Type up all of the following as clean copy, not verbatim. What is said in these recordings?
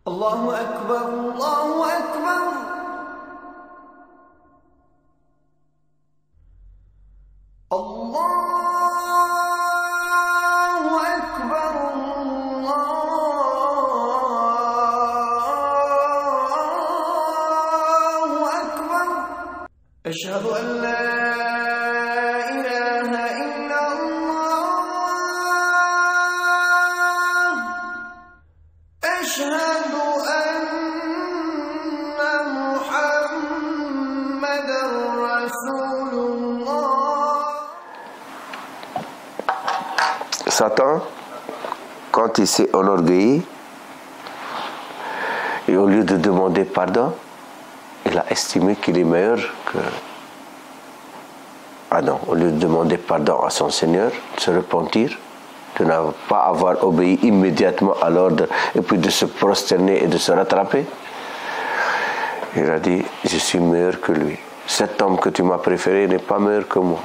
الله أكبر الله أكبر الله أكبر الله أكبر أشهد أن لا إله إلا الله أشهد أن محمدا رسول الله. Satan, quand il s'est enorgueilli, et au lieu de demander pardon, il a estimé qu'il est meilleur que Adam. Au lieu de demander pardon à son Seigneur, de se repentir, de ne pas avoir obéi immédiatement à l'ordre, et puis de se prosterner et de se rattraper, il a dit, je suis meilleur que lui. Cet homme que tu m'as préféré n'est pas meilleur que moi.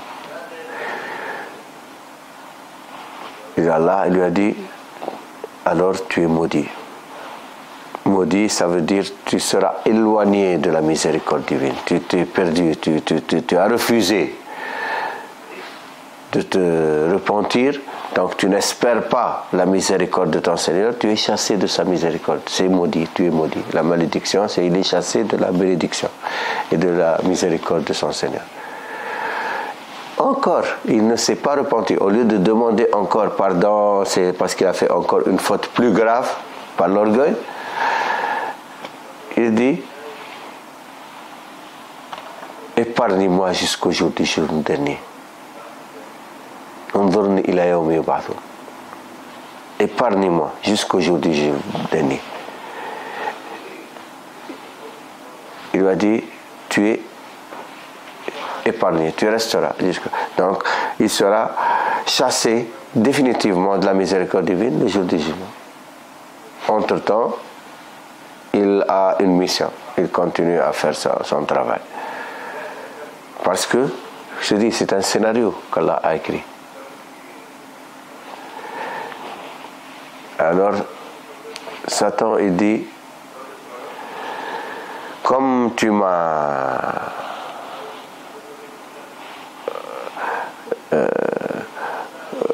Et Allah lui a dit, alors tu es maudit. Maudit, ça veut dire tu seras éloigné de la miséricorde divine. Tu t'es perdu, tu as refusé de te repentir, donc tu n'espères pas la miséricorde de ton Seigneur, tu es chassé de sa miséricorde. C'est maudit, tu es maudit. La malédiction, c'est il est chassé de la bénédiction et de la miséricorde de son Seigneur. Encore, il ne s'est pas repenti. Au lieu de demander encore pardon, c'est parce qu'il a fait encore une faute plus grave par l'orgueil. Il dit, épargne-moi jusqu'au jour du jour dernier. Épargne-moi jusqu'au jour du jour dernier. Il lui a dit, tu es épargné, tu resteras. Donc, il sera chassé définitivement de la miséricorde divine le jour du jugement. Entre-temps, il a une mission. Il continue à faire son travail. Parce que, je dis, c'est un scénario qu'Allah a écrit. Alors, Satan, il dit, comme tu m'as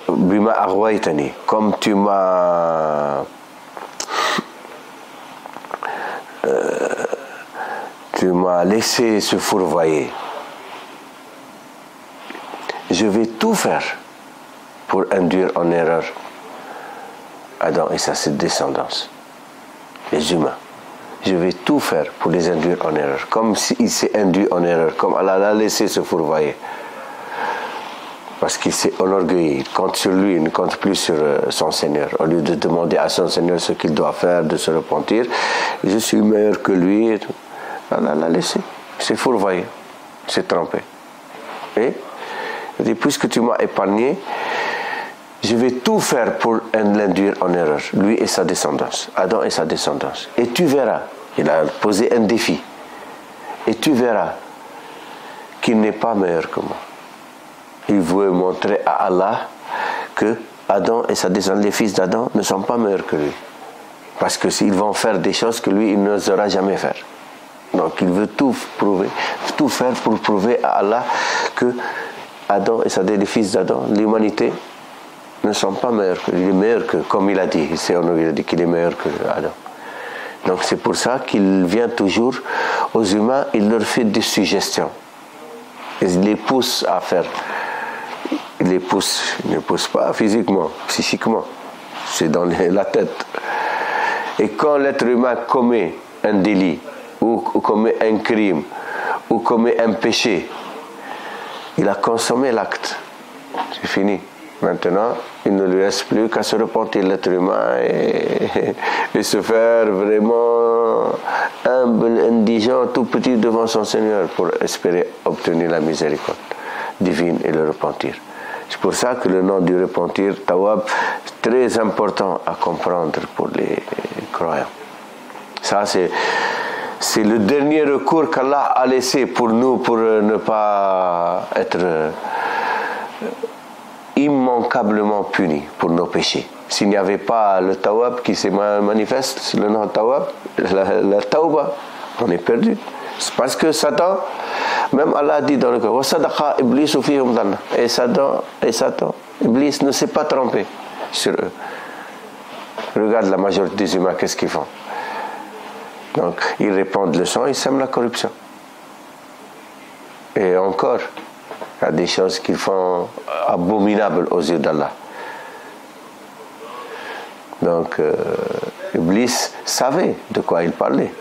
bima aghwaytani, comme tu m'as laissé se fourvoyer, je vais tout faire pour induire en erreur Adam et sa descendance, les humains. Je vais tout faire pour les induire en erreur, comme s'il s'est induit en erreur, comme Allah l'a laissé se fourvoyer. Parce qu'il s'est enorgueilli, il compte sur lui, il ne compte plus sur son Seigneur. Au lieu de demander à son Seigneur ce qu'il doit faire, de se repentir, je suis meilleur que lui. Allah l'a laissé, il s'est fourvoyé, il s'est trompé. Et il dit, puisque tu m'as épargné, je vais tout faire pour l'induire en erreur, lui et sa descendance, Adam et sa descendance. Et tu verras, il a posé un défi, et tu verras qu'il n'est pas meilleur que moi. Il veut montrer à Allah que Adam et sa descendance, les fils d'Adam, ne sont pas meilleurs que lui. Parce que s'ils vont faire des choses que lui, il n'osera jamais faire. Donc il veut tout prouver, tout faire pour prouver à Allah que Adam et les fils d'Adam, l'humanité, ne sont pas meilleurs que lui. Il est meilleur que, comme il a dit, il a dit qu'il est meilleur que Adam. Donc c'est pour ça qu'il vient toujours aux humains, il leur fait des suggestions. Il les pousse à faire. Il les pousse, il ne pousse pas physiquement, psychiquement. C'est dans la tête. Et quand l'être humain commet un délit, ou commet un crime, ou commet un péché, il a consommé l'acte. C'est fini. Maintenant, il ne lui reste plus qu'à se repentir, l'être humain, et se faire vraiment humble, indigent, tout petit devant son Seigneur pour espérer obtenir la miséricorde divine et le repentir. C'est pour ça que le nom du repentir, Tawab, est très important à comprendre pour les croyants. Ça, c'est le dernier recours qu'Allah a laissé pour nous, pour ne pas être immanquablement punis pour nos péchés. S'il n'y avait pas le tawab qui se manifeste, le nom tawab, la tauba, on est perdu. C'est parce que Satan, même Allah dit dans le Coran, et Satan, Iblis ne s'est pas trompé sur eux. Regarde la majorité des humains, qu'est-ce qu'ils font? Donc, ils répandent le sang, ils sèment la corruption. Et encore, il y a des choses qu'ils font abominables aux yeux d'Allah. Donc, Iblis savait de quoi il parlait.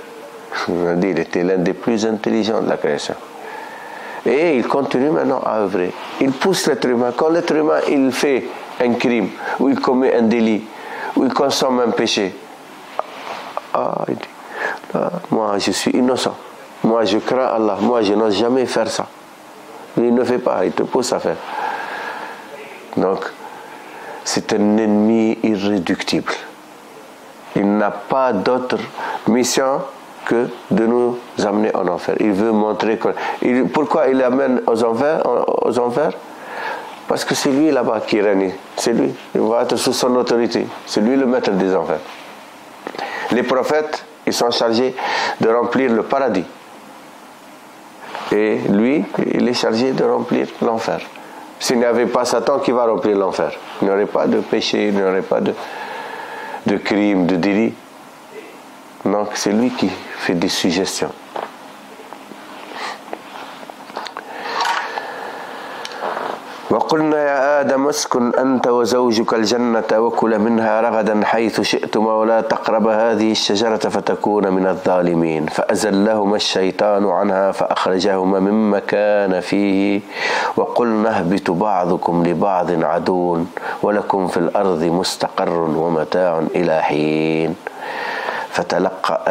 Il était l'un des plus intelligents de la création. Et il continue maintenant à œuvrer. Il pousse l'être humain. Quand l'être humain il fait un crime, ou il commet un délit, ou il consomme un péché, il dit, moi je suis innocent. Moi je crains Allah. Moi je n'ose jamais faire ça. Il ne fait pas, il te pousse à faire. Donc, c'est un ennemi irréductible. Il n'a pas d'autre mission que de nous amener en enfer. Il veut montrer pourquoi il amène aux enfers? Parce que c'est lui là-bas qui règne. C'est lui. Il va être sous son autorité. C'est lui le maître des enfers. Les prophètes, ils sont chargés de remplir le paradis. Et lui, il est chargé de remplir l'enfer. S'il n'y avait pas Satan, qui va remplir l'enfer? Il n'y aurait pas de péché, il n'y aurait pas de crime, de délit. Donc c'est lui qui fait des suggestions. وقلنا يا آدم اسكن أنت وزوجك الجنة وكلا منها رغدا حيث شئتما ولا تقربا هذه الشجرة فتكونا من الظالمين فأزلهما الشيطان عنها فأخرجهما مما كان فيه وقلنا اهبطوا بعضكم لبعض عدو ولكم في الأرض مستقر ومتاع إلى حين فتلقى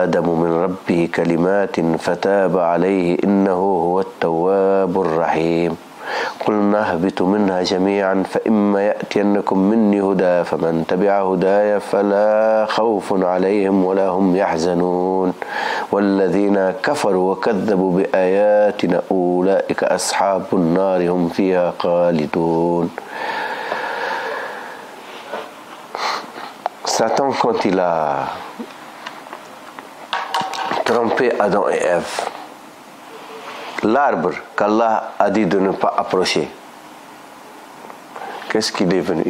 آدم من ربه كلمات فتاب عليه إنه هو التواب الرحيم قلنا اهبطوا منها جميعا فإما يأتينكم مني هدى فمن تبع هداي فلا خوف عليهم ولا هم يحزنون والذين كفروا وكذبوا بآياتنا أولئك أصحاب النار هم فيها خالدون. Satan, quand il a trompé Adam et Ève, l'arbre qu'Allah a dit de ne pas approcher, qu'est-ce qu'il est venu?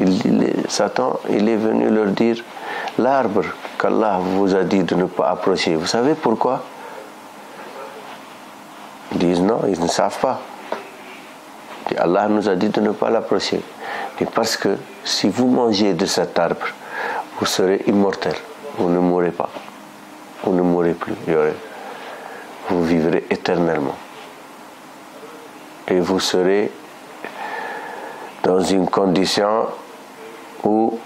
Satan, il est venu leur dire, l'arbre qu'Allah vous a dit de ne pas approcher, vous savez pourquoi? Ils disent non, ils ne savent pas. Allah nous a dit de ne pas l'approcher. Et parce que si vous mangez de cet arbre, vous serez immortel, vous ne mourrez pas, vous ne mourrez plus, vous vivrez éternellement. Et vous serez dans une condition où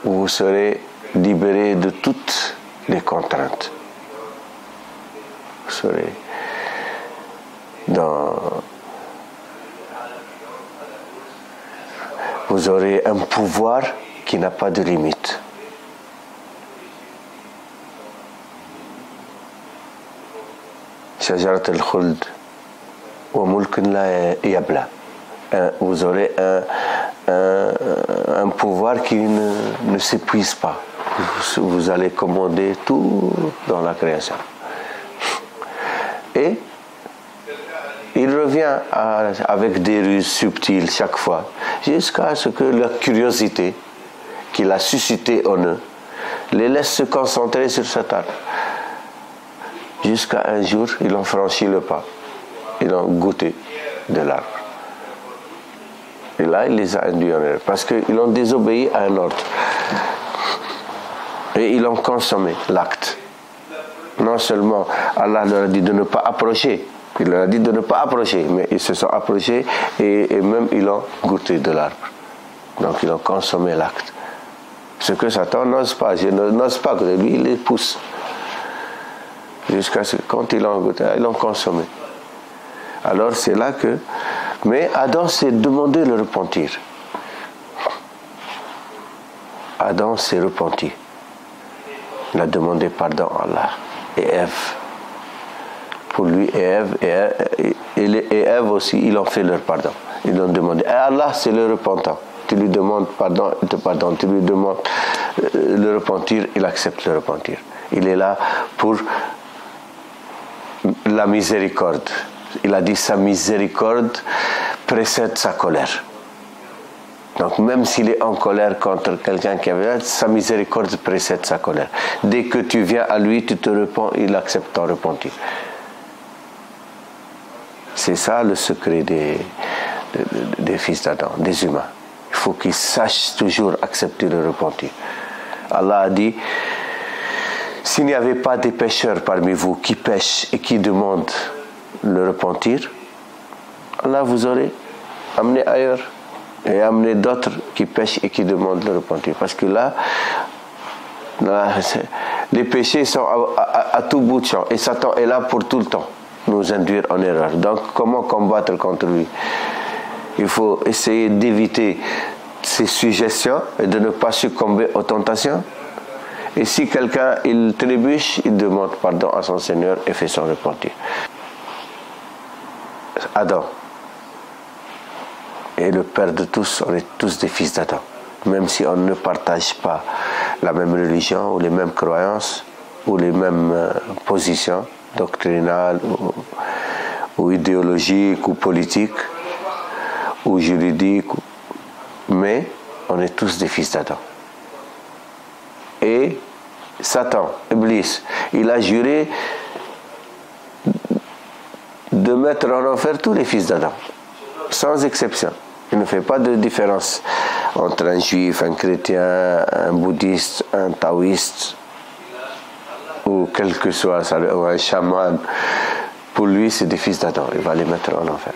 vous serez libéré de toutes les contraintes. Vous serez vous aurez un pouvoir qui n'a pas de limite. Shajarat al-Khuld wa mulkin la yabla. Vous aurez un pouvoir qui ne s'épuise pas. Vous allez commander tout dans la création. Et il revient avec des ruses subtiles chaque fois, jusqu'à ce que la curiosité qu'il a suscitée en eux les laisse se concentrer sur cet arbre. Jusqu'à un jour, ils ont franchi le pas. Ils ont goûté de l'arbre. Et là, il les a induits en erreur. Parce qu'ils ont désobéi à un ordre. Et ils ont consommé l'acte. Non seulement Allah leur a dit de ne pas approcher, il leur a dit de ne pas approcher, mais ils se sont approchés et même ils ont goûté de l'arbre. Donc ils ont consommé l'acte. Ce que Satan n'ose pas. Je n'ose pas que lui, il les pousse. Jusqu'à ce que quand ils l'ont goûté, ils l'ont consommé. Alors c'est là que... Mais Adam s'est demandé le repentir. Adam s'est repenti. Il a demandé pardon à Allah. Et Ève. Pour lui et Ève, et Ève aussi, ils ont fait leur pardon. Ils ont demandé. Et Allah, c'est le repentant. tu lui demandes pardon, il te pardonne. Tu lui demandes le repentir, il accepte le repentir. Il est là pour la miséricorde. Il a dit sa miséricorde précède sa colère. Donc même s'il est en colère contre quelqu'un qui avait, sa miséricorde précède sa colère. Dès que tu viens à lui, tu te repens, il accepte ton repentir. C'est ça le secret des fils d'Adam, des humains. Il faut qu'ils sachent toujours accepter le repentir. Allah a dit, s'il n'y avait pas des pécheurs parmi vous qui pêchent et qui demandent le repentir, Allah vous aurait amené ailleurs et amené d'autres qui pêchent et qui demandent le repentir. Parce que là les péchés sont à tout bout de champ et Satan est là pour tout le temps nous induire en erreur. Donc comment combattre contre lui? Il faut essayer d'éviter ces suggestions et de ne pas succomber aux tentations. Et si quelqu'un il trébuche, il demande pardon à son Seigneur et fait son repentir. Adam est le père de tous, on est tous des fils d'Adam. Même si on ne partage pas la même religion ou les mêmes croyances ou les mêmes positions doctrinales ou idéologiques ou politiques ou juridiques, mais on est tous des fils d'Adam. Et Satan, Iblis, il a juré de mettre en enfer tous les fils d'Adam, sans exception. Il ne fait pas de différence entre un juif, un chrétien, un bouddhiste, un taoïste, ou quel que soit, ou un chaman. Pour lui, c'est des fils d'Adam. Il va les mettre en enfer.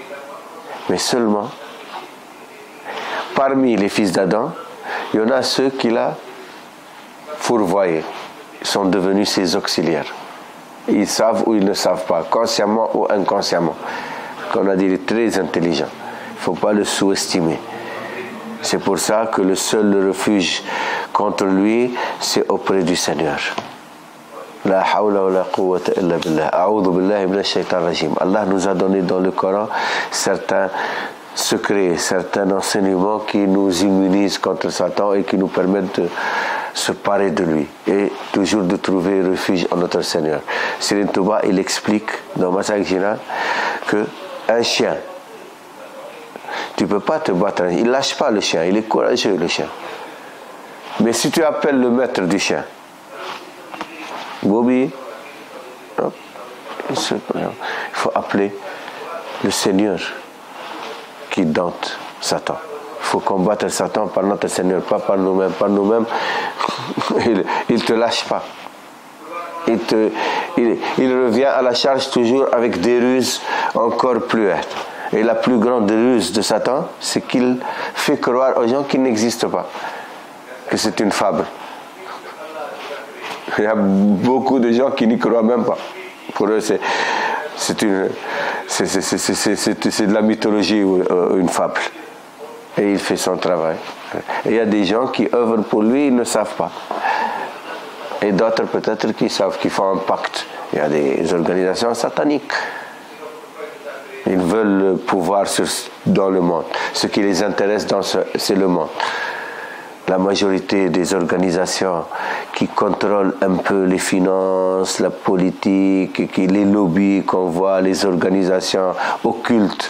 Mais seulement, parmi les fils d'Adam, il y en a ceux qui l'a fourvoyé, sont devenus ses auxiliaires. Ils savent ou ils ne savent pas, consciemment ou inconsciemment. Qu'on a dit, il est très intelligent. Il ne faut pas le sous-estimer. C'est pour ça que le seul refuge contre lui, c'est auprès du Seigneur. La hawla wa la quwwata illa billah. A'udhu billahi minash shaitanir rajim. Allah nous a donné dans le Coran certains secrets, certains enseignements qui nous immunisent contre Satan et qui nous permettent de se parer de lui et toujours de trouver refuge en notre Seigneur. Serigne Touba, il explique dans Masalik Jinan que un chien, tu ne peux pas te battre, il ne lâche pas le chien, il est courageux le chien. Mais si tu appelles le maître du chien, Bobby, non, il faut appeler le Seigneur qui dompte Satan. Il faut combattre Satan par notre Seigneur, pas par nous-mêmes. Par nous-mêmes, il ne te lâche pas. Il revient à la charge toujours avec des ruses encore plus hautes. Et la plus grande ruse de Satan, c'est qu'il fait croire aux gens qu'il n'existe pas, que c'est une fable. Il y a beaucoup de gens qui n'y croient même pas. Pour eux, c'est de la mythologie ou une fable. Et il fait son travail. Et il y a des gens qui œuvrent pour lui, ils ne savent pas. Et d'autres peut-être qui savent, qui font un pacte. Il y a des organisations sataniques. Ils veulent le pouvoir dans le monde. Ce qui les intéresse, c'est le monde. La majorité des organisations qui contrôlent un peu les finances, la politique, les lobbies qu'on voit, les organisations occultes,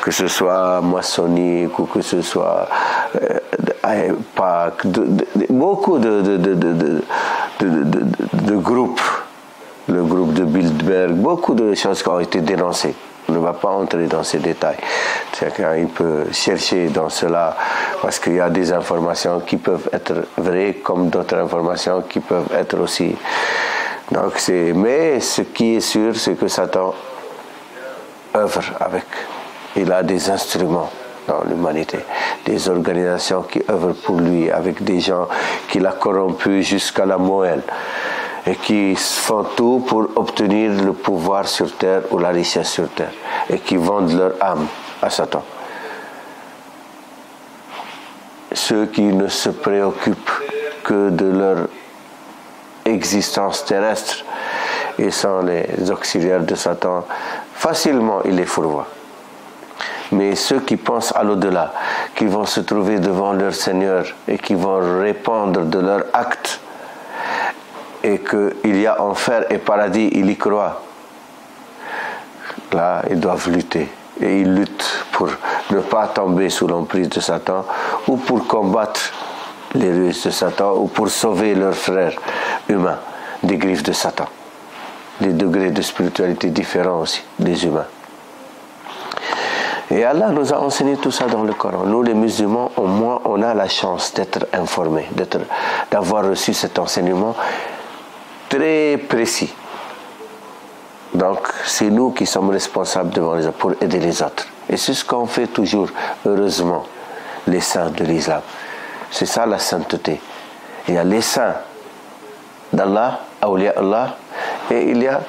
que ce soit maçonnique ou que ce soit PAC, beaucoup de groupes, le groupe de Bilderberg, beaucoup de choses qui ont été dénoncées. On ne va pas entrer dans ces détails. Chacun il peut chercher dans cela parce qu'il y a des informations qui peuvent être vraies comme d'autres informations qui peuvent être aussi. Donc mais ce qui est sûr, c'est que Satan œuvre avec. Il a des instruments dans l'humanité, des organisations qui œuvrent pour lui, avec des gens qui l'a corrompu jusqu'à la moelle et qui font tout pour obtenir le pouvoir sur terre ou la richesse sur terre et qui vendent leur âme à Satan. Ceux qui ne se préoccupent que de leur existence terrestre et sont les auxiliaires de Satan, facilement il les fourvoie. Mais ceux qui pensent à l'au-delà, qui vont se trouver devant leur Seigneur et qui vont répondre de leurs actes, et qu'il y a enfer et paradis, ils y croient. Là, ils doivent lutter. Et ils luttent pour ne pas tomber sous l'emprise de Satan, ou pour combattre les ruses de Satan, ou pour sauver leurs frères humains des griffes de Satan. Des degrés de spiritualité différents aussi, des humains. Et Allah nous a enseigné tout ça dans le Coran. Nous, les musulmans, au moins, on a la chance d'être informés, d'avoir reçu cet enseignement très précis. Donc, c'est nous qui sommes responsables devant les autres pour aider les autres. Et c'est ce qu'on fait toujours, heureusement, les saints de l'islam. C'est ça la sainteté. Il y a les saints d'Allah, Awliya Allah, et il y a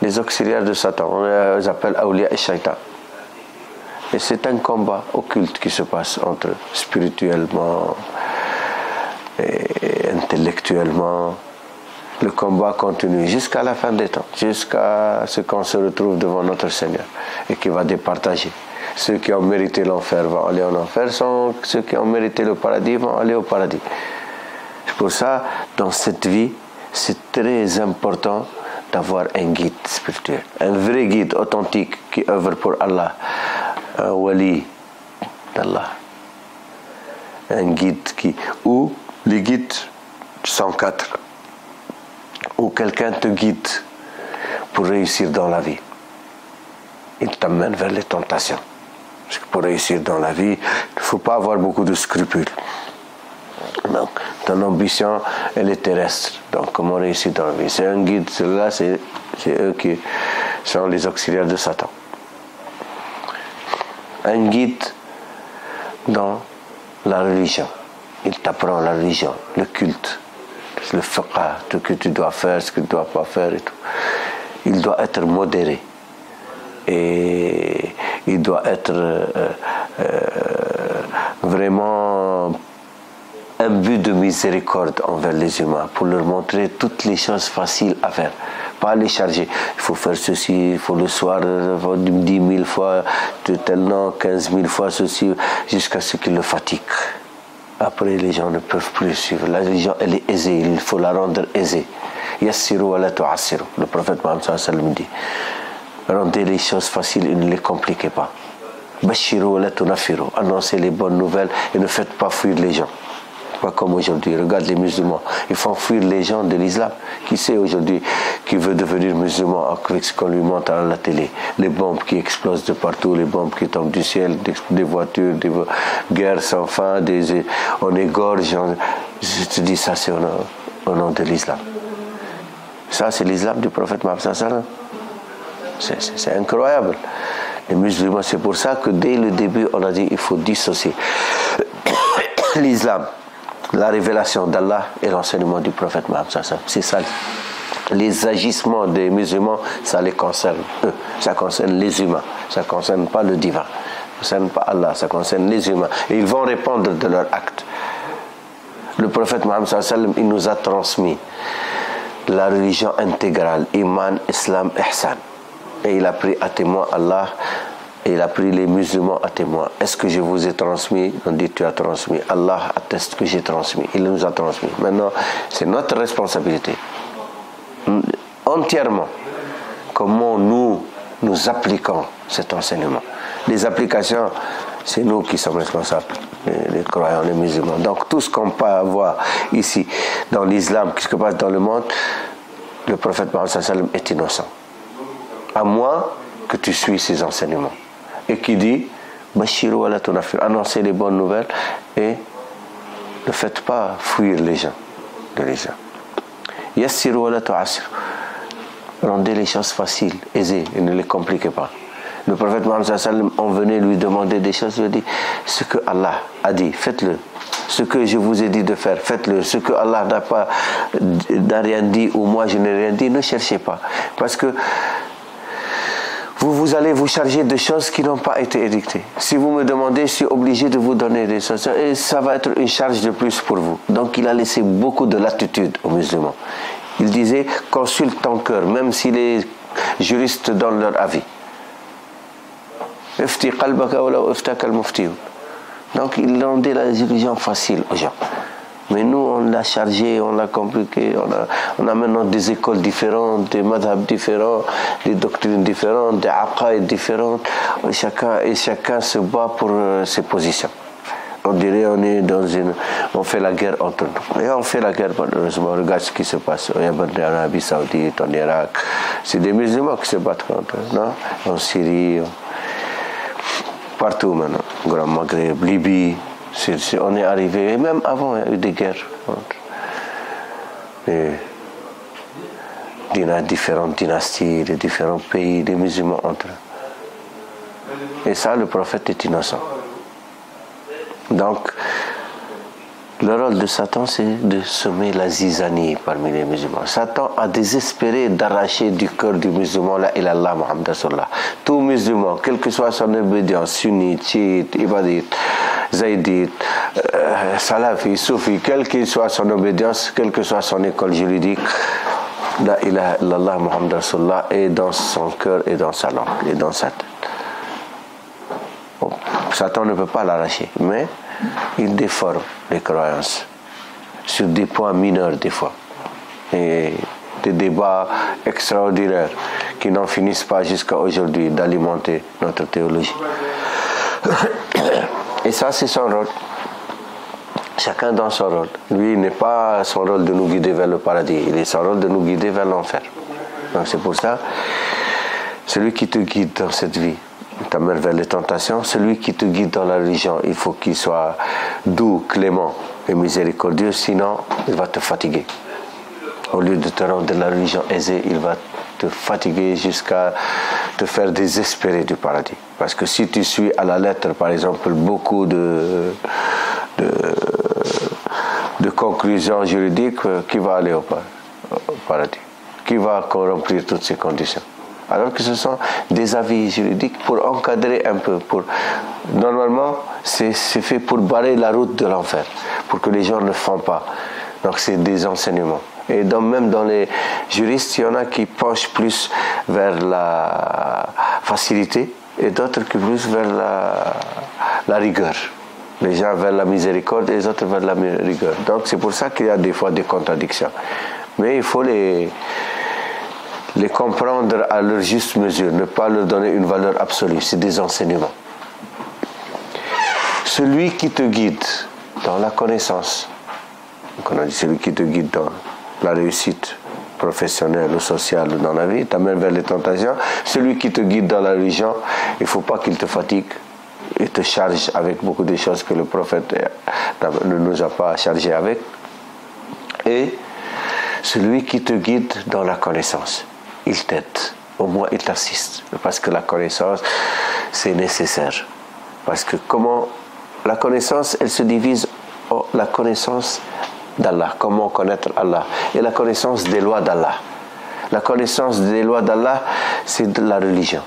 les auxiliaires de Satan. On les appelle Awliya et Shaitan. Et c'est un combat occulte qui se passe entre eux, spirituellement et intellectuellement. Le combat continue jusqu'à la fin des temps, jusqu'à ce qu'on se retrouve devant notre Seigneur et qui va départager. Ceux qui ont mérité l'enfer vont aller en enfer, ceux qui ont mérité le paradis vont aller au paradis. C'est pour ça, dans cette vie, c'est très important d'avoir un guide spirituel, un vrai guide authentique qui œuvre pour Allah, un wali d'Allah, un guide ou les guides 104, où quelqu'un te guide pour réussir dans la vie. Il t'amène vers les tentations. Parce que pour réussir dans la vie, il ne faut pas avoir beaucoup de scrupules. Donc, ton ambition, elle est terrestre. Donc, comment réussir dans la vie? C'est un guide, ceux-là, c'est eux qui sont les auxiliaires de Satan. Un guide dans la religion. Il t'apprend la religion, le culte, le fiqh, ce que tu dois faire, ce que tu ne dois pas faire et tout. Il doit être modéré. Et il doit être vraiment un but de miséricorde envers les humains, pour leur montrer toutes les choses faciles à faire, pas les charger. Il faut faire ceci, il faut le soir 10 000 fois, tel nom, 15 000 fois ceci, jusqu'à ce qu'ils le fatiguent. Après, les gens ne peuvent plus suivre. La religion, elle est aisée, il faut la rendre aisée. Yassiru wa la tu'assiru. Le prophète Mohammed sallallahu alayhi wa sallam dit, rendez les choses faciles et ne les compliquez pas. Bashiru wa la tunaffiru. Annoncez les bonnes nouvelles et ne faites pas fuir les gens. Pas comme aujourd'hui. Regarde les musulmans. Ils font fuir les gens de l'islam. Qui sait aujourd'hui qui veut devenir musulman avec ce qu'on lui montre à la télé? Les bombes qui explosent de partout, les bombes qui tombent du ciel, des voitures, des guerres sans fin, on égorge. Je te dis ça, c'est au nom de l'islam. Ça, c'est l'islam du prophète Mohammed sallallahu alayhi wa sallam. C'est incroyable. Les musulmans, c'est pour ça que dès le début, on a dit il faut dissocier l'islam, la révélation d'Allah et l'enseignement du prophète Mohammed sallallahu alayhi wa sallam. C'est ça. Les agissements des musulmans, ça les concerne eux. Ça concerne les humains. Ça ne concerne pas le divin. Ça ne concerne pas Allah. Ça concerne les humains. Et ils vont répondre de leurs actes. Le prophète Mohammed sallallahu alayhi wa sallam, il nous a transmis la religion intégrale, Iman, Islam, Ihsan. Et il a pris à témoin Allah, et il a pris les musulmans à témoin. Est-ce que je vous ai transmis? On dit tu as transmis. Allah atteste que j'ai transmis. Il nous a transmis. Maintenant, c'est notre responsabilité. Entièrement. Comment nous appliquons cet enseignement. Les applications, c'est nous qui sommes responsables, les croyants, les musulmans. Donc tout ce qu'on peut avoir ici, dans l'islam, ce qui se passe dans le monde, le prophète Mohammed sallallahu alayhi wa sallam est innocent. À moins que tu suis ses enseignements. Et qui dit, Bashiru wa la tunaffiru, annoncez les bonnes nouvelles et ne faites pas fuir les gens de l'islam. Yassiru wa la tu'assiru. Rendez les choses faciles, aisées et ne les compliquez pas. Le prophète Mohammed sallallahu alayhi wa sallam, on venait lui demander des choses, il lui dit, ce que Allah a dit, faites-le. Ce que je vous ai dit de faire, faites-le. Ce que Allah n'a rien dit ou moi je n'ai rien dit, ne cherchez pas. Parce que vous allez vous charger de choses qui n'ont pas été édictées. Si vous me demandez, je suis obligé de vous donner des choses. Et ça va être une charge de plus pour vous. Donc il a laissé beaucoup de latitude aux musulmans. Il disait, consulte ton cœur, même si les juristes donnent leur avis. Ifti qalbaka wa law iftaka al-mufti. Donc ils rendaient la religion facile aux gens. Mais nous, on l'a chargé, on l'a compliqué, on a maintenant des écoles différentes, des madhab différents, des doctrines différentes, des aqaïd différentes, chacun se bat pour ses positions. On dirait on fait la guerre entre nous. Et on fait la guerre, malheureusement. Regarde ce qui se passe au Yémen, en Arabie Saoudite, en Irak. C'est des musulmans qui se battent contre eux, non? En Syrie, partout maintenant. Grand Maghreb, Libye. On est arrivé, et même avant, il y a eu des guerres entre les différentes dynasties, les différents pays, les musulmans entre eux. Et ça, le prophète est innocent. Donc, le rôle de Satan, c'est de semer la zizanie parmi les musulmans. Satan a désespéré d'arracher du cœur du musulman la ilallah Muhammad Rasulullah. Tout musulman, quelle que soit son obédience, sunnite, chiite, ibadite, zaïdite, salafi, soufi, quelle que soit son obédience, quelle que soit son école juridique, la ilaha illallah Muhammad Rasulullah est dans son cœur et dans sa langue et dans sa tête. Bon, Satan ne peut pas l'arracher, mais il déforme les croyances sur des points mineurs des fois. Et des débats extraordinaires qui n'en finissent pas jusqu'à aujourd'hui d'alimenter notre théologie. Et ça, c'est son rôle. Chacun dans son rôle. Lui, il n'est pas son rôle de nous guider vers le paradis, il est son rôle de nous guider vers l'enfer. Donc c'est pour ça, celui qui te guide dans cette vie, t'amène vers les tentations, celui qui te guide dans la religion, il faut qu'il soit doux, clément et miséricordieux, sinon il va te fatiguer. Au lieu de te rendre la religion aisée, il va te fatiguer jusqu'à te faire désespérer du paradis. Parce que si tu suis à la lettre, par exemple, beaucoup de conclusions juridiques, qui va aller au paradis? Qui va remplir toutes ces conditions? Alors que ce sont des avis juridiques pour encadrer un peu. Normalement, c'est fait pour barrer la route de l'enfer, pour que les gens ne font pas. Donc c'est des enseignements. Et même dans les juristes, il y en a qui penchent plus vers la facilité et d'autres qui plus vers la rigueur. Les gens vers la miséricorde et les autres vers la rigueur. Donc c'est pour ça qu'il y a des fois des contradictions. Mais il faut les comprendre à leur juste mesure, ne pas leur donner une valeur absolue. C'est des enseignements. Celui qui te guide dans la connaissance, donc on a dit celui qui te guide dans la réussite professionnelle ou sociale ou dans la vie, t'amène vers les tentations. Celui qui te guide dans la religion, il ne faut pas qu'il te fatigue et te charge avec beaucoup de choses que le prophète ne nous a pas chargé avec. Et celui qui te guide dans la connaissance, il t'aide, au moins il t'assiste, parce que la connaissance, c'est nécessaire. Parce que la connaissance, elle se divise en la connaissance d'Allah, comment connaître Allah, et la connaissance des lois d'Allah. La connaissance des lois d'Allah, c'est de la religion.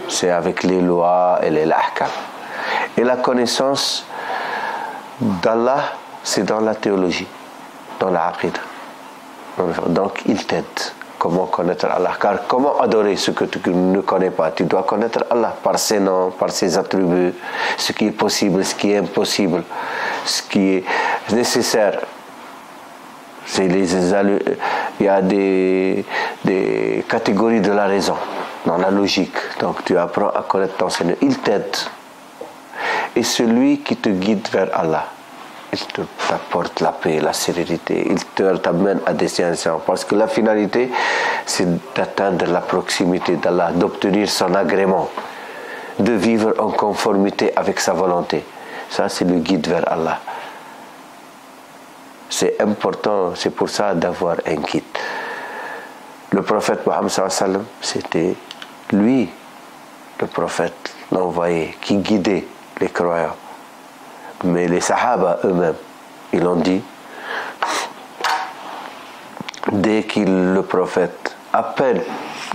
C'est avec les lois et les ahkam. Et la connaissance d'Allah, c'est dans la théologie, dans la aqida. Donc il t'aide. Comment connaître Allah? Car comment adorer ce que tu ne connais pas? Tu dois connaître Allah par ses noms, par ses attributs, ce qui est possible, ce qui est impossible, ce qui est nécessaire. Il y a des catégories de la raison, dans la logique. Donc tu apprends à connaître ton Seigneur. Il t'aide. Et celui qui te guide vers Allah, il t'apporte la paix, la sérénité, il t'amène à destination. Parce que la finalité, c'est d'atteindre la proximité d'Allah, d'obtenir son agrément, de vivre en conformité avec sa volonté. Ça, c'est le guide vers Allah. C'est important, c'est pour ça d'avoir un guide. Le prophète Mohammed sallallahu alayhi wa sallam, c'était lui, le prophète, l'envoyé, qui guidait les croyants. Mais les Sahaba eux-mêmes, ils l'ont dit, dès le prophète, à peine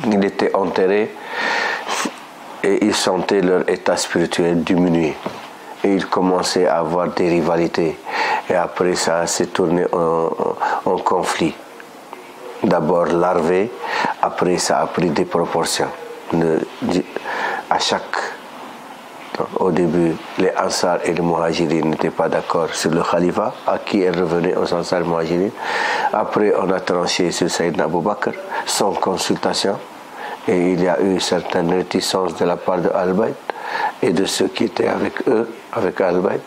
il était enterré, et ils sentaient leur état spirituel diminuer. Et ils commençaient à avoir des rivalités. Et après ça s'est tourné en conflit. D'abord larvé, après ça a pris des proportions. À chaque Au début, les Ansar et les Muhajirin n'étaient pas d'accord sur le khalifa, à qui elle revenait aux Ansar et Muhajirin. Après, on a tranché sur Sayyidina Abu Bakr, sans consultation, et il y a eu une certaine réticence de la part de Al-Bayt et de ceux qui étaient avec eux, avec Al-Bayt.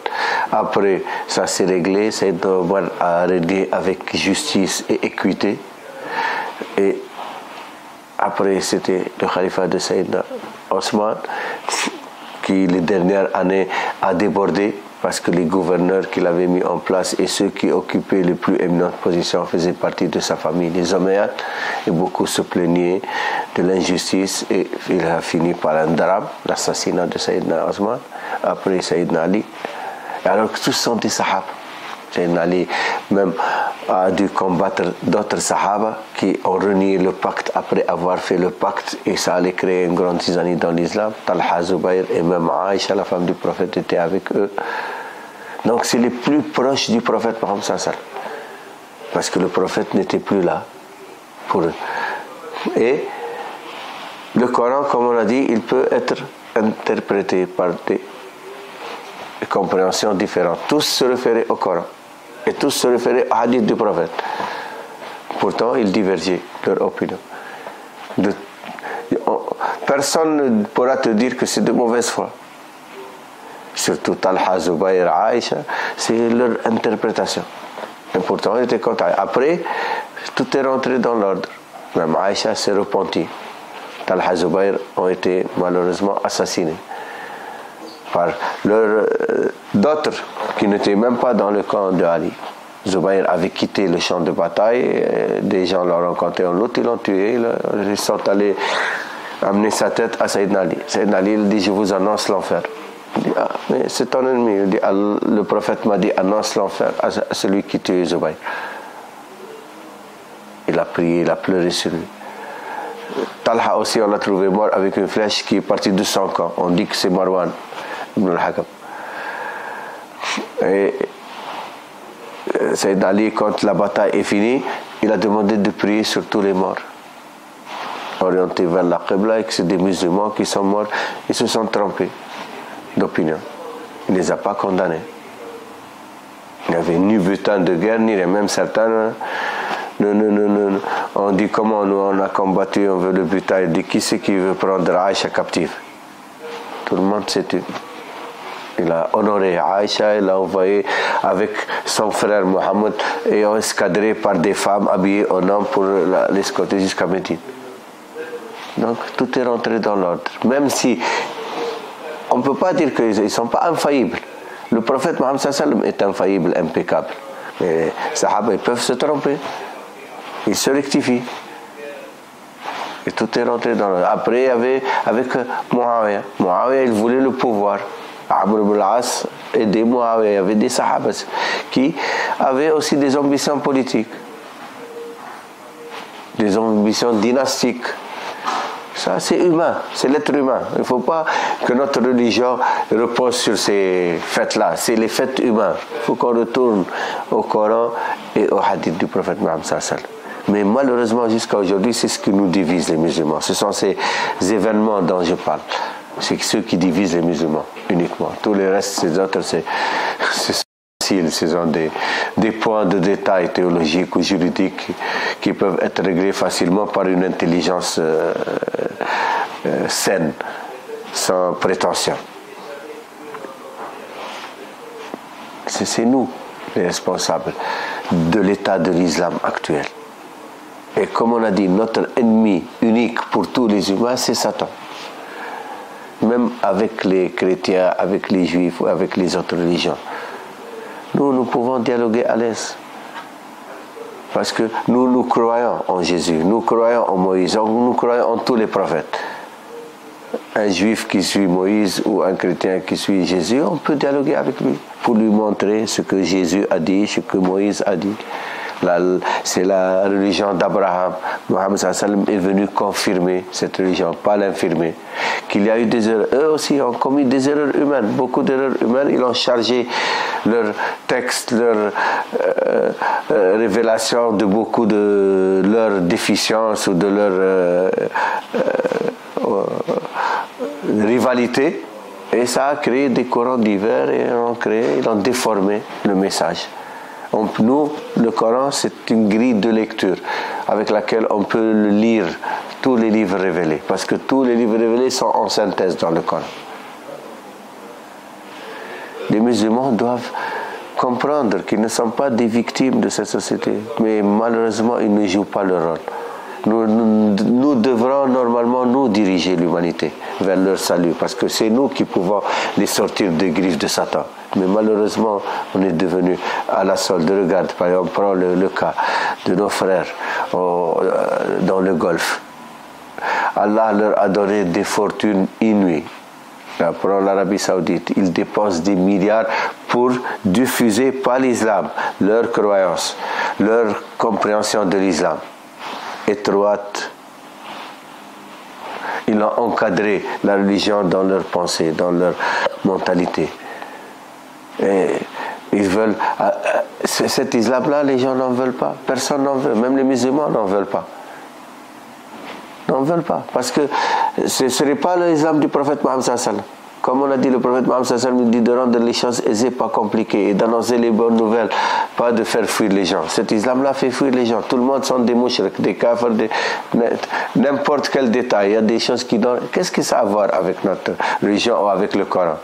Après, ça s'est réglé, Sayyidina Omar a réglé avec justice et équité, et après, c'était le khalifa de Sayyidina Osman, qui les dernières années a débordé parce que les gouverneurs qu'il avait mis en place et ceux qui occupaient les plus éminentes positions faisaient partie de sa famille, les Omeyyades, et beaucoup se plaignaient de l'injustice, et il a fini par un drame, l'assassinat de Sayyidina Osman, après Sayyidina Ali. Alors que tous sont des sahaba. Sayyidina Ali même a dû combattre d'autres sahaba qui ont renié le pacte après avoir fait le pacte, et ça allait créer une grande zizanie dans l'islam. Talha, Zubayr et même Aïcha, la femme du prophète, était avec eux. Donc c'est les plus proches du prophète Mohammed sallallahu alayhi wa sallam, parce que le prophète n'était plus là pour eux. Et le Coran, comme on a dit, il peut être interprété par des compréhensions différentes. Tous se référaient au Coran et tous se référaient au hadith du prophète. Pourtant, ils divergeaient leur opinion. Personne ne pourra te dire que c'est de mauvaise foi. Surtout Talha, Zubayr, Aïcha, c'est leur interprétation. Et pourtant, ils étaient contents. Après, tout est rentré dans l'ordre. Même Aïcha s'est repentie. Talha, Zubayr ont été malheureusement assassinés par d'autres qui n'étaient même pas dans le camp de Ali. Zubayr avait quitté le champ de bataille, des gens l'ont rencontré en route, ils l'ont tué, ils sont allés amener sa tête à Sayyidina Ali. Sayyidina Ali, il dit: je vous annonce l'enfer. Il dit: ah, mais c'est ton ennemi. Il dit: le prophète m'a dit, annonce l'enfer à celui qui tue Zubayr. Il a prié, il a pleuré sur lui. Talha aussi, on l'a trouvé mort avec une flèche qui est partie de son camp. On dit que c'est Marwan ibn al-Hakam. Et Sayyidina Ali, quand la bataille est finie, il a demandé de prier sur tous les morts, orientés vers la Qibla, et que c'est des musulmans qui sont morts. Ils se sont trompés d'opinion. Il ne les a pas condamnés. Il n'y avait ni butin de guerre, ni les mêmes certains. Non. On dit: comment nous on a combattu, on veut le butin. Il dit: qui c'est qui veut prendre Aïcha captive? Tout le monde s'est tué. Il a honoré Aïcha, il l'a envoyé avec son frère Mohammed et escadré par des femmes habillées en homme pour l'escorter jusqu'à Médine. Donc tout est rentré dans l'ordre. Même si on ne peut pas dire qu'ils ne sont pas infaillibles. Le prophète Mohammed sallallahu alayhi wa sallam est infaillible, impeccable. Mais les sahaba, ils peuvent se tromper. Ils se rectifient. Et tout est rentré dans l'ordre. Après, il y avait avec Muawiyah. Muawiyah, il voulait le pouvoir. Amr ibn al-As aidait Muawiyah. Il y avait des sahabas qui avaient aussi des ambitions politiques, des ambitions dynastiques. Ça, c'est humain, c'est l'être humain. Il ne faut pas que notre religion repose sur ces fêtes-là. C'est les fêtes humaines. Il faut qu'on retourne au Coran et au hadith du prophète Mohammed sallallahu alayhi wa sallam. Mais malheureusement, jusqu'à aujourd'hui, c'est ce qui nous divise, les musulmans. Ce sont ces événements dont je parle. C'est ceux qui divisent les musulmans, uniquement. Tous les restes, ces autres, c'est facile. Ce sont des points de détail théologiques ou juridiques qui peuvent être réglés facilement par une intelligence saine, sans prétention. C'est nous, les responsables de l'état de l'islam actuel. Et comme on a dit, notre ennemi unique pour tous les humains, c'est Satan. Même avec les chrétiens, avec les juifs ou avec les autres religions. Nous pouvons dialoguer à l'aise. Parce que nous croyons en Jésus, nous croyons en Moïse, nous croyons en tous les prophètes. Un juif qui suit Moïse ou un chrétien qui suit Jésus, on peut dialoguer avec lui pour lui montrer ce que Jésus a dit, ce que Moïse a dit. C'est la religion d'Abraham. Mohammed sallallahu alayhi wa sallam est venu confirmer cette religion, pas l'infirmer. Qu'il y a eu des erreurs. Eux aussi ont commis des erreurs humaines, beaucoup d'erreurs humaines. Ils ont chargé leurs textes, leurs révélations de beaucoup de leurs déficiences ou de leurs rivalités Et ça a créé des courants divers et ils ont déformé le message. Nous, le Coran, c'est une grille de lecture avec laquelle on peut lire tous les livres révélés, parce que tous les livres révélés sont en synthèse dans le Coran. Les musulmans doivent comprendre qu'ils ne sont pas des victimes de cette société, mais malheureusement, ils ne jouent pas leur rôle. Nous devrons normalement nous diriger l'humanité vers leur salut, parce que c'est nous qui pouvons les sortir des griffes de Satan. Mais malheureusement, on est devenu à la solde. Regarde, par exemple, prends le cas de nos frères dans le Golfe. Allah leur a donné des fortunes inouïes. Là, prends l'Arabie Saoudite, ils dépensent des milliards pour diffuser pas l'islam, leur croyance, leur compréhension de l'islam étroite. Ils ont encadré la religion dans leur pensée, dans leur mentalité. Et ils veulent. Cet islam-là, les gens n'en veulent pas. Personne n'en veut. Même les musulmans n'en veulent pas. N'en veulent pas. Parce que ce n'est pas l'islam du prophète Mohammed sallallahu alayhi wa sallam. Comme on a dit, le prophète Mohammed sallallahu alayhi wa sallam dit de rendre les choses aisées, pas compliquées, et d'annoncer les bonnes nouvelles, pas de faire fuir les gens. Cet islam-là fait fuir les gens. Tout le monde sont des mouchriks, des kafirs, n'importe quel détail. Il y a des choses qui donnent. Qu'est-ce que ça a à voir avec notre religion ou avec le Coran?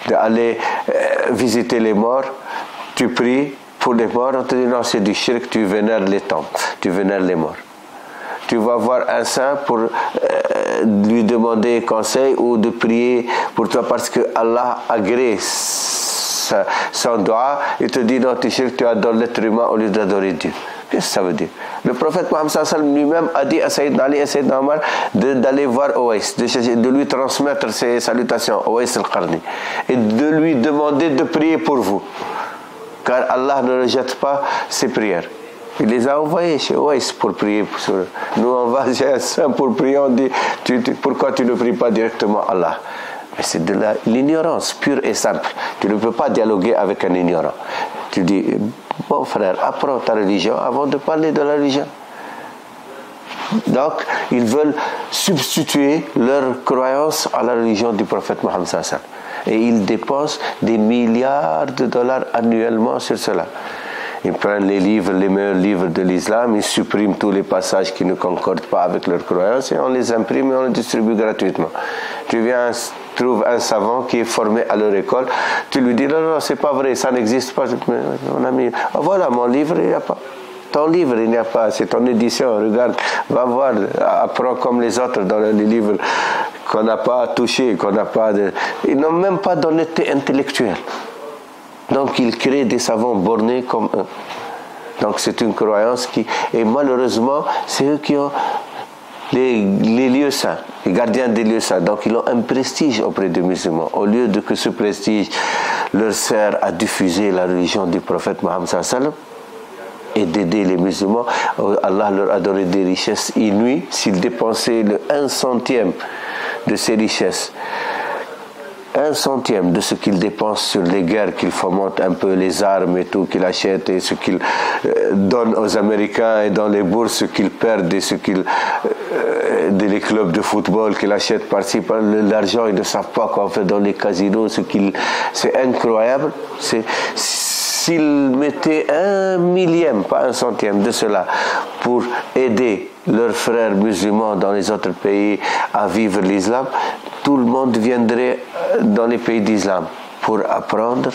D'aller visiter les morts, tu pries pour les morts, on te dit non, c'est du shirk, tu vénères les tombes, tu vénères les morts. Tu vas voir un saint pour lui demander conseil ou de prier pour toi parce que Allah agrée son doigt et te dit non, tu adores l'être humain au lieu d'adorer Dieu. Qu'est-ce que ça veut dire? Le prophète Mohammed sallallahu alayhi wa sallam lui-même a dit à Sayyidina Ali et Sayyidina Omar d'aller voir Owais, de lui transmettre ses salutations, Owais al-Qarni, et de lui demander de prier pour vous. Car Allah ne rejette pas ses prières. Il les a envoyés chez Owais pour prier sur eux. Nous, on va chez un saint pour prier, on dit pourquoi tu ne pries pas directement Allah? Mais c'est de l'ignorance pure et simple. Tu ne peux pas dialoguer avec un ignorant. Tu dis, bon frère, apprends ta religion avant de parler de la religion. Donc, ils veulent substituer leur croyance à la religion du prophète Mohammed sallallahu alayhi wa sallam. Et ils dépensent des milliards de dollars annuellement sur cela. Ils prennent les livres, les meilleurs livres de l'islam, ils suppriment tous les passages qui ne concordent pas avec leur croyance et on les imprime et on les distribue gratuitement. Tu viens, trouves un savant qui est formé à leur école, tu lui dis non, c'est pas vrai, ça n'existe pas. Mon ami, oh, voilà, mon livre, il n'y a pas. Ton livre, il n'y a pas, c'est ton édition, regarde, va voir, apprends comme les autres dans les livres qu'on n'a pas touchés, qu'on n'a pas de. Ils n'ont même pas d'honnêteté intellectuelle. Donc ils créent des savants bornés comme eux. Donc c'est une croyance qui... Et malheureusement, c'est eux qui ont les lieux saints, les gardiens des lieux saints. Donc ils ont un prestige auprès des musulmans. Au lieu de que ce prestige leur sert à diffuser la religion du prophète Mohammed sallallahu alayhi wa sallam et d'aider les musulmans, Allah leur a donné des richesses inouïes. S'ils dépensaient le 1/100 de ces richesses, 1/100 de ce qu'ils dépensent sur les guerres qu'ils fomentent, un peu les armes et tout qu'ils achètent et ce qu'ils donnent aux Américains et dans les bourses, ce qu'ils perdent et ce qu'ils les clubs de football qu'ils achètent par-ci, par l'argent, ils ne savent pas quoi faire dans les casinos, c'est incroyable. S'ils mettaient 1/1000, pas 1/100 de cela pour aider leurs frères musulmans dans les autres pays à vivre l'islam, tout le monde viendrait dans les pays d'islam pour apprendre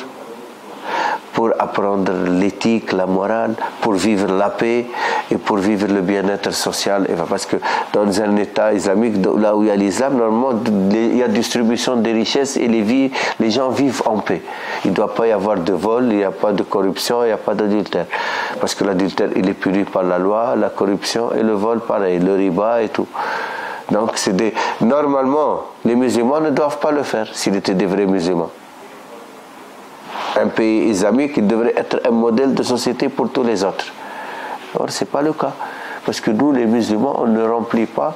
l'éthique, la morale, pour vivre la paix et pour vivre le bien-être social. Parce que dans un État islamique, là où il y a l'islam, normalement, il y a distribution des richesses et les gens vivent en paix. Il ne doit pas y avoir de vol, il n'y a pas de corruption, il n'y a pas d'adultère. Parce que l'adultère, il est puni par la loi, la corruption et le vol, pareil, le riba et tout. Donc, normalement, les musulmans ne doivent pas le faire s'ils étaient des vrais musulmans. Un pays islamique, il devrait être un modèle de société pour tous les autres. Or, ce n'est pas le cas. Parce que nous, les musulmans, on ne remplit pas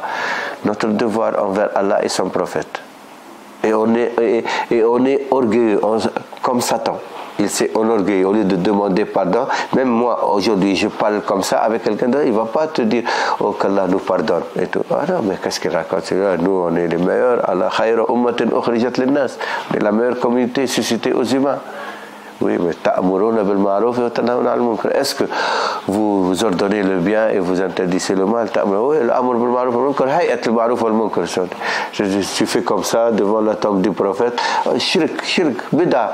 notre devoir envers Allah et son prophète. Et on est orgueilleux, comme Satan. il s'est enorgueilli. Au lieu de demander pardon, même moi aujourd'hui je parle comme ça avec quelqu'un d'autre, il ne va pas te dire oh qu'Allah nous pardonne et tout. Ah non, mais qu'est-ce qu'il raconte? Nous on est les meilleurs. Allah khayra ummatin ukhrijat linnas. On est la meilleure communauté suscitée aux humains. Oui, mais ta'muruna bil ma'ruf wa tanhauna 'anil munkar. Est-ce que vous ordonnez le bien et vous interdisez le mal? Oui, l'amr bil ma'ruf wal munkar hay'at al ma'ruf wal munkar. Tu fais comme ça devant la tombe du prophète. Shirk, bid'a.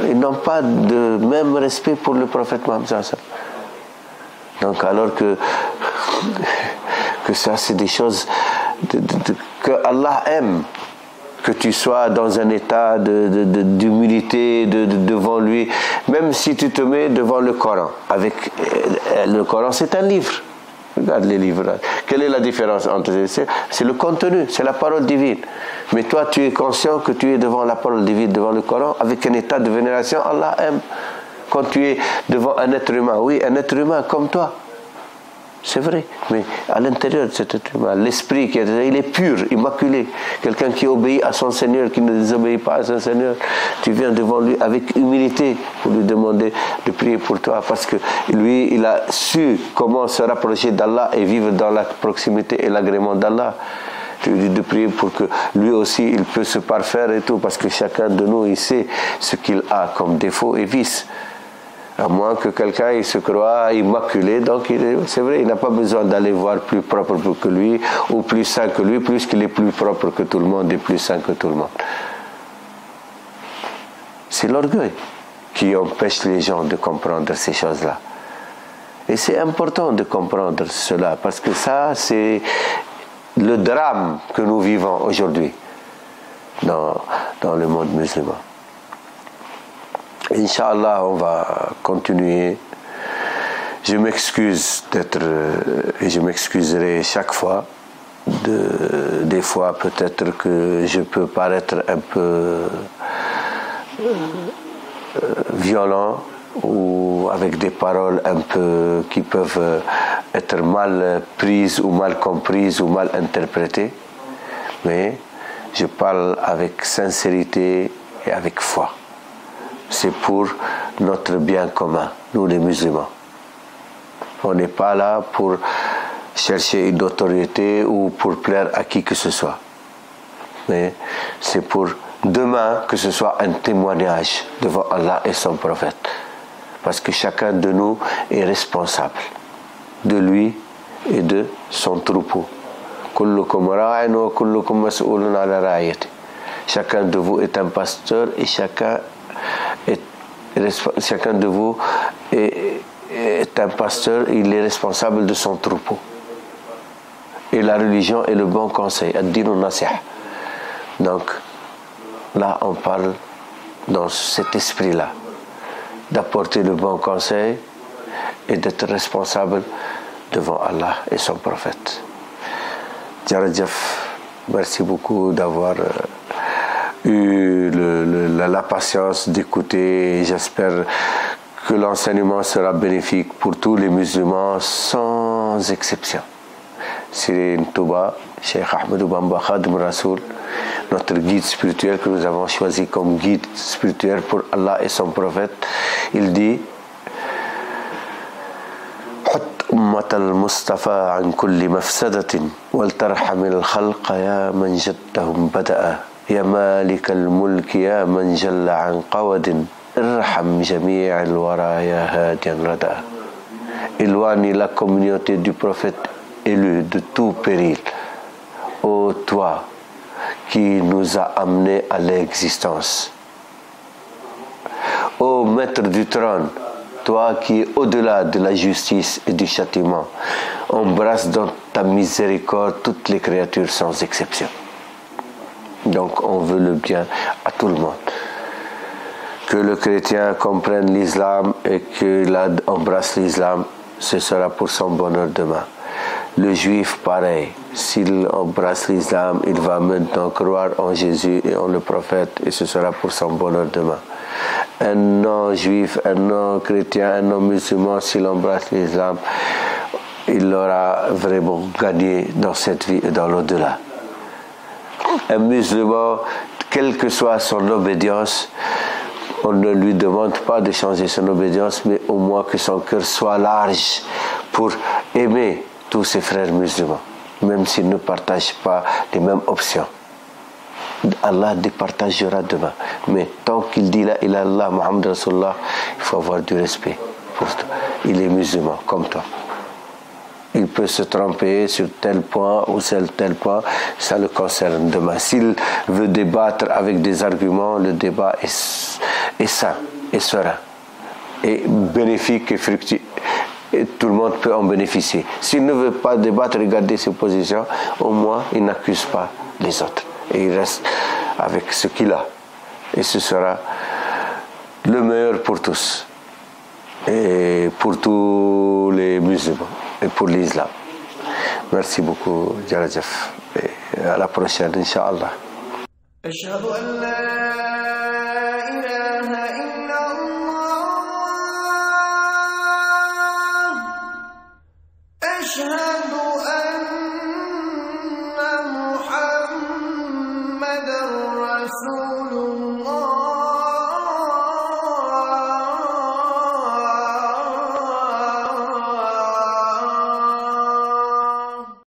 Ils n'ont pas de même respect pour le prophète Mohammed. Donc alors que ça c'est des choses que Allah aime, que tu sois dans un état d'humilité devant lui, même si tu te mets devant le Coran. Avec le Coran, c'est un livre. Regarde les livres. Quelle est la différence entre eux? C'est le contenu, c'est la parole divine. Mais toi, tu es conscient que tu es devant la parole divine, devant le Coran, avec un état de vénération. Allah aime. Quand tu es devant un être humain, oui, un être humain comme toi. C'est vrai, mais à l'intérieur de cet être humain, l'esprit, il est pur, immaculé. Quelqu'un qui obéit à son Seigneur, qui ne désobéit pas à son Seigneur, tu viens devant lui avec humilité pour lui demander de prier pour toi, parce que lui, il a su comment se rapprocher d'Allah et vivre dans la proximité et l'agrément d'Allah. Tu lui dis de prier pour que lui aussi, il peut se parfaire et tout, parce que chacun de nous, il sait ce qu'il a comme défaut et vice. À moins que quelqu'un il se croit immaculé, donc c'est vrai, il n'a pas besoin d'aller voir plus propre que lui ou plus saint que lui, puisqu'il est plus propre que tout le monde et plus saint que tout le monde. C'est l'orgueil qui empêche les gens de comprendre ces choses-là. Et c'est important de comprendre cela, parce que ça, c'est le drame que nous vivons aujourd'hui dans le monde musulman. Inch'Allah, on va continuer. Je m'excuse et je m'excuserai chaque fois. Des fois, peut-être que je peux paraître un peu violent ou avec des paroles un peu qui peuvent être mal prises ou mal comprises ou mal interprétées. Mais je parle avec sincérité et avec foi. C'est pour notre bien commun, nous les musulmans. On n'est pas là pour chercher une autorité ou pour plaire à qui que ce soit. Mais c'est pour demain que ce soit un témoignage devant Allah et son prophète. Parce que chacun de nous est responsable de lui et de son troupeau. Kullukum ra'in wa kullukum mas'ulun 'ala ra'iyati. Chacun de vous est un pasteur et chacun de vous est un pasteur, il est responsable de son troupeau. Et la religion est le bon conseil, ad-dinu nasih. Donc, là, on parle dans cet esprit-là, d'apporter le bon conseil et d'être responsable devant Allah et son prophète. Djaradjaf, merci beaucoup d'avoir eu la patience d'écouter. J'espère que l'enseignement sera bénéfique pour tous les musulmans sans exception. Serigne Touba, Cheikh Ahmadou Bamba Khadim Rasoul, notre guide spirituel que nous avons choisi comme guide spirituel pour Allah et son prophète, il dit أمة المصطفى عن كل مفسدة ولترحم الخلق يا من جدهم بدأ يا مالك الملك يا من جل عن قود ارحم جميع الورى يا هاديا ردأ. Éloigne la communauté du prophète élu de tout péril. Ô toi qui nous a amenés à l'existence. Ô maître du trône, toi qui es au-delà de la justice et du châtiment, embrasse dans ta miséricorde toutes les créatures sans exception. Donc on veut le bien à tout le monde. Que le chrétien comprenne l'islam et qu'il embrasse l'islam, ce sera pour son bonheur demain. Le juif, pareil, s'il embrasse l'islam, il va maintenant croire en Jésus et en le prophète, et ce sera pour son bonheur demain. Un non-juif, un non-chrétien, un non-musulman, s'il embrasse l'islam, il aura vraiment gagné dans cette vie et dans l'au-delà. Un musulman, quelle que soit son obédience, On ne lui demande pas de changer son obédience, mais au moins que son cœur soit large pour aimer tous ses frères musulmans, même s'ils ne partagent pas les mêmes options. Allah départagera demain. Mais tant qu'il dit la ilaha illallah Muhammad Rasulullah, il faut avoir du respect pour toi. Il est musulman comme toi. Il peut se tromper sur tel point ou sur tel point, ça le concerne demain. S'il veut débattre avec des arguments, le débat est sain et serein, et bénéfique et fructueux. Et tout le monde peut en bénéficier. S'il ne veut pas débattre, regarder ses positions, au moins il n'accuse pas les autres. Et il reste avec ce qu'il a. Et ce sera le meilleur pour tous. Et pour tous les musulmans. Et pour l'islam. Merci beaucoup, Jarajaf. Et à la prochaine, Inch'Allah.